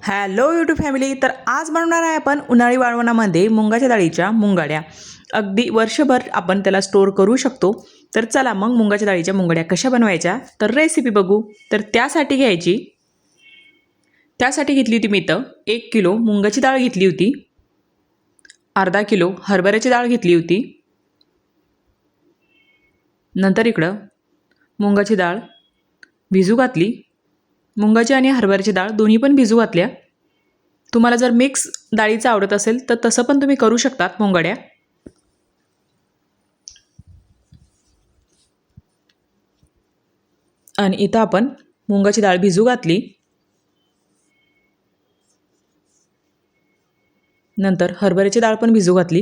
Hello YouTube family. तर आज बनवणार आहे आपण उन्हाळी वाळवणामध्ये मुंगाच्या डाळीच्या मुंगाड्या. अगदी वर्षभर आपण त्याला स्टोर करू शकतो. तर चला मग मुंगाच्या डाळीच्या मुंगाड्या कशा बनवायच्या तर रेसिपी बघू. तर त्यासाठी घेतली होती मी इथं 1 किलो मुंगाची डाळ घेतली होती, अर्धा किलो हरभऱ्याची डाळ घेतली होती. नंतर इकडं मुंगाची डाळ भिजू घातली. मुंगाची आणि हरभऱ्याची डाळ दोन्ही पण भिजू घातल्या. तुम्हाला जर मिक्स डाळीचं आवडत असेल तर तसं पण तुम्ही करू शकतात मुंगाड्या. आणि इथं आपण मुंगाची डाळ भिजू घातली. नंतर हरभऱ्याची डाळ पण भिजू घातली.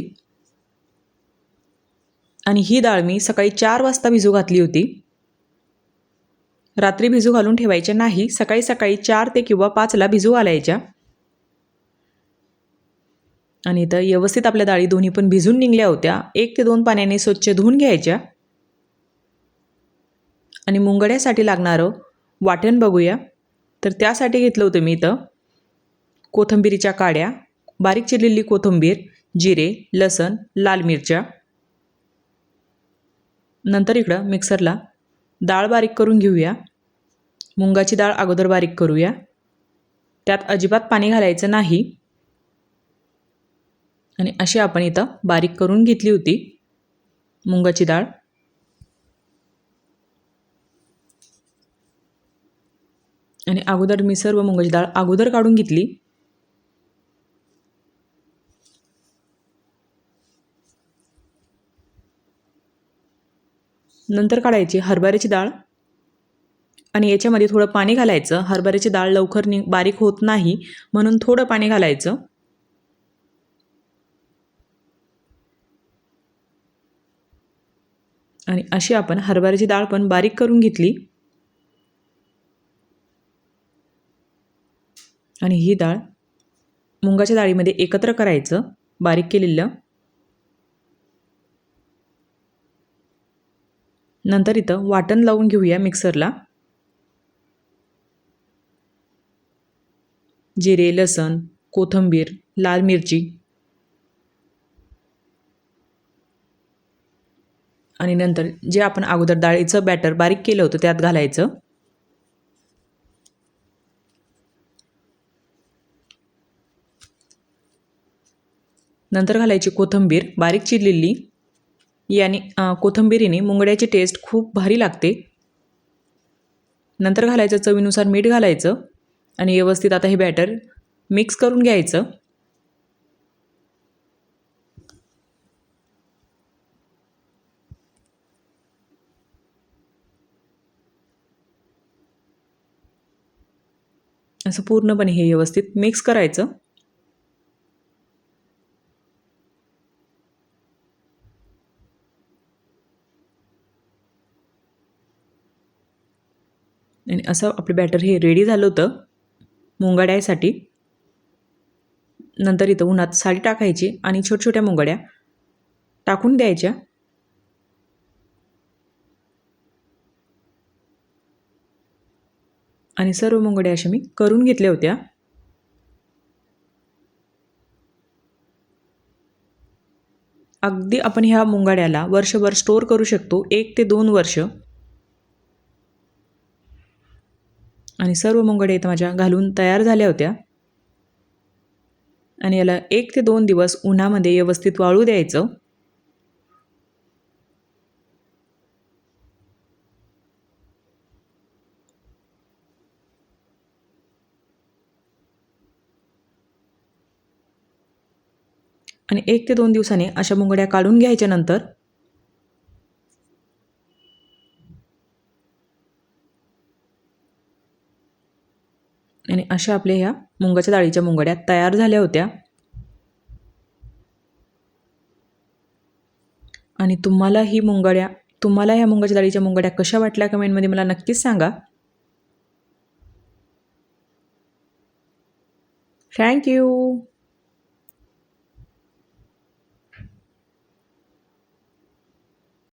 आणि ही डाळ मी सकाळी 4 वाजता भिजू घातली होती. रात्री भिजू घालून ठेवायच्या नाही, सकाळी सकाळी 4 ते किंवा 5ला भिजू घालायच्या. आणि इथं व्यवस्थित आपल्या डाळी दोन्ही पण भिजून निघल्या होत्या. 1 ते 2 पाण्याने स्वच्छ धुवून घ्यायच्या. आणि मुंगड्यासाठी लागणारं वाटण बघूया. तर त्यासाठी घेतलं होतं मी इथं कोथिंबीरीच्या काड्या, बारीक चिरलेली कोथिंबीर, जिरे, लसण, लाल मिरच्या. नंतर इकडं मिक्सरला डाळ बारीक करून घेऊया. मुंगाची डाळ अगोदर बारीक करूया. त्यात अजिबात पाणी घालायचं नाही. आणि अशी आपण इथं बारीक करून घेतली होती मुंगाची डाळ. आणि अगोदर मी सर्व मुंगाची डाळ अगोदर काढून घेतली. नंतर काढायची हरभऱ्याची डाळ. आणि याच्यामध्ये थोडं पाणी घालायचं. हरभऱ्याची डाळ लवकर बारीक होत नाही म्हणून थोडं पाणी घालायचं. आणि अशी आपण हरभऱ्याची डाळ पण बारीक करून घेतली. आणि ही डाळ मुंगाच्या डाळीमध्ये एकत्र करायचं बारीक केलेलं. नंतर इथं वाटण लावून घेऊया मिक्सरला. जिरे, लसण, कोथिंबीर, लाल मिरची. आणि नंतर जे आपण अगोदर डाळीचं बॅटर बारीक केलं होतं त्यात घालायचं. नंतर घालायची कोथिंबीर बारीक चिरलेली. याने कोथिंबीरीने मुंगड्याची टेस्ट खूप भारी लागते. नंतर घालायचं चवीनुसार मीठ घालायचं. आणि व्यवस्थित आता हे बॅटर मिक्स करून घ्यायचं. असं पूर्णपणे हे व्यवस्थित मिक्स करायचं. आणि असं आपलं बॅटर हे रेडी झालं होतं मुंगाड्यासाठी. नंतर इथं उन्हात साली टाकायची आणि छोट्या छोट्या मुंगाड्या टाकून द्यायच्या. आणि सर्व मुंगाड्या अशा मी करून घेतल्या होत्या. अगदी आपण ह्या मुंगाड्याला वर्षभर स्टोर करू शकतो, 1 ते 2 वर्ष. आणि सर्व मुंगाड्या इथं माझ्या घालून तयार झाल्या होत्या. आणि याला 1 ते 2 दिवस उन्हामध्ये व्यवस्थित वाळू द्यायचं. आणि 1 ते 2 दिवसांनी अशा मुंगड्या काढून घ्यायच्या. नंतर आणि अशा आपल्या ह्या मुंगाच्या डाळीच्या मुंगड्या तयार झाल्या होत्या. आणि तुम्हाला ह्या मुंगाच्या डाळीच्या मुंगड्या कशा वाटल्या कमेंटमध्ये मला नक्कीच सांगा. थँक्यू.